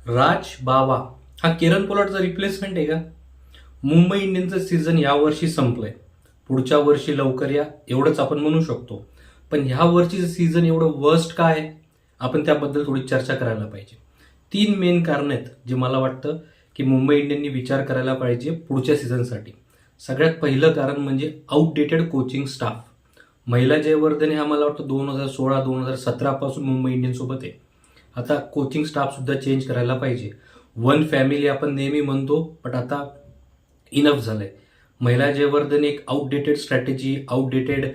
राज बावा हा किरण पोलार्डचा रिप्लेसमेंट आहे का? मुंबई इंडियन्सचं सीझन यावर्षी संपलंय. पुढच्या वर्षी लवकर या एवढंच आपण म्हणू शकतो. पण ह्या वर्षीचं सीझन एवढं वर्स्ट का आहे? आपण त्याबद्दल थोडी चर्चा करायला पाहिजे. 3 मेन कारण आहेत जे मला वाटतं की मुंबई इंडियननी विचार करायला पाहिजे पुढच्या सीझनसाठी. सगळ्यात पहिलं कारण म्हणजे आउटडेटेड कोचिंग स्टाफ. महिला जयवर्धन हा मला वाटतं 2016-2017 पासून मुंबई इंडियन्स सोबत आहे. आता कोचिंग स्टाफ सुद्धा चेंज करायला पाहिजे. वन फॅमिली आपण नेहमी म्हणतो, पण आता इनफ झालंय. महिला जयवर्धन एक आउटडेटेड स्ट्रॅटेजी, आउटडेटेड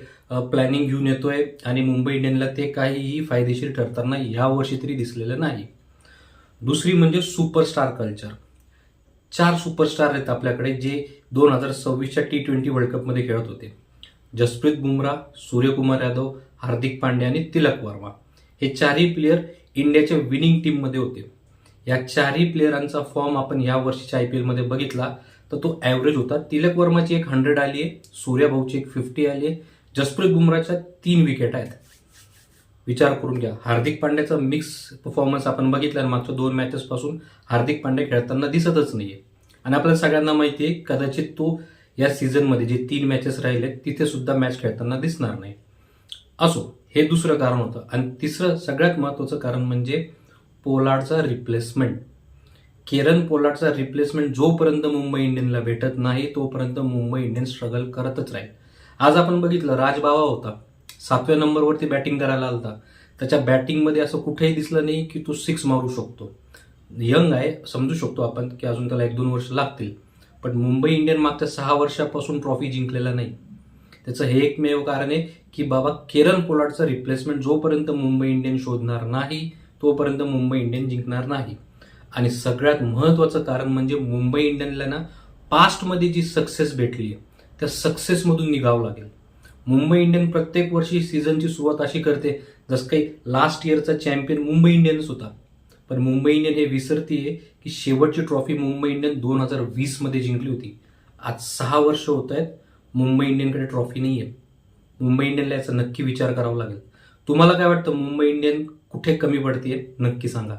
प्लॅनिंग घेऊन येतोय आणि मुंबई इंडियनला ते काहीही फायदेशीर ठरताना यावर्षी तरी दिसलेलं नाही. दुसरी म्हणजे सुपरस्टार कल्चर. 4 सुपरस्टार आहेत आपल्याकडे जे 2026च्या T20 वर्ल्ड कपमध्ये खेळत होते. जसप्रीत बुमराह, सूर्यकुमार यादव, हार्दिक पांड्या आणि तिलक वर्मा. हे 4ही प्लेयर इंडियाच्या विनिंग टीममध्ये होते. या 4ही प्लेयरांचा फॉर्म आपण या वर्षीच्या IPL मध्ये बघितला तर तो ॲव्हरेज होता. तिलक वर्माची एक 100 आली आहे, सूर्यभाऊची एक 50 आली आहे, जसप्रीत बुमराहच्या 3 विकेट आहेत. विचार करून घ्या. हार्दिक पांड्याचा मिक्स परफॉर्मन्स आपण बघितला आणि मागच्या 2 मॅचेस पासून हार्दिक पांड्या खेळताना दिसतच नाहीये. आणि आपल्याला सगळ्यांना माहिती आहे कदाचित तो या सीझनमध्ये जे 3 मॅचेस राहिले तिथे सुद्धा मॅच खेळताना दिसणार नाही. असो, हे दुसरं कारण होतं. आणि तिसरं सगळ्यात महत्त्वाचं कारण म्हणजे पोलार्डचा रिप्लेसमेंट. किरण पोलार्डचा रिप्लेसमेंट जोपर्यंत मुंबई इंडियनला भेटत नाही तोपर्यंत मुंबई इंडियन्स स्ट्रगल करतच राहील. आज आपण बघितलं राज बावा होता, 7व्या नंबरवरती बॅटिंग करायला आलता. त्याच्या बॅटिंगमध्ये असं कुठेही दिसलं नाही की तो 6 मारू शकतो. यंग आहे, समजू शकतो आपण की अजून त्याला 1-2 वर्ष लागतील. पण मुंबई इंडियन मागच्या 6 वर्षापासून ट्रॉफी जिंकलेला नाही. त्याचं हे एकमेव कारण आहे की बाबा किरण पोलार्डचा रिप्लेसमेंट जोपर्यंत मुंबई इंडियन शोधणार नाही तोपर्यंत मुंबई इंडियन जिंकणार नाही. आणि सगळ्यात महत्त्वाचं कारण म्हणजे मुंबई इंडियनला ना पास्टमध्ये जी सक्सेस भेटली आहे त्या सक्सेसमधून निघावं लागेल. मुंबई इंडियन प्रत्येक वर्षी सीझनची सुरुवात अशी करते जसं काही लास्ट इयरचा चॅम्पियन मुंबई इंडियन्स होता. पण मुंबई इंडियन हे विसरतीये की शेवटची ट्रॉफी मुंबई इंडियन 2020 मध्ये जिंकली होती. आज 6 वर्ष होत आहेत मुंबई इंडियनकडे ट्रॉफी नाही आहे. मुंबई इंडियनला याचा नक्की विचार करावा लागेल. तुम्हाला काय वाटतं, मुंबई इंडियन कुठे कमी पडतीये? नक्की सांगा.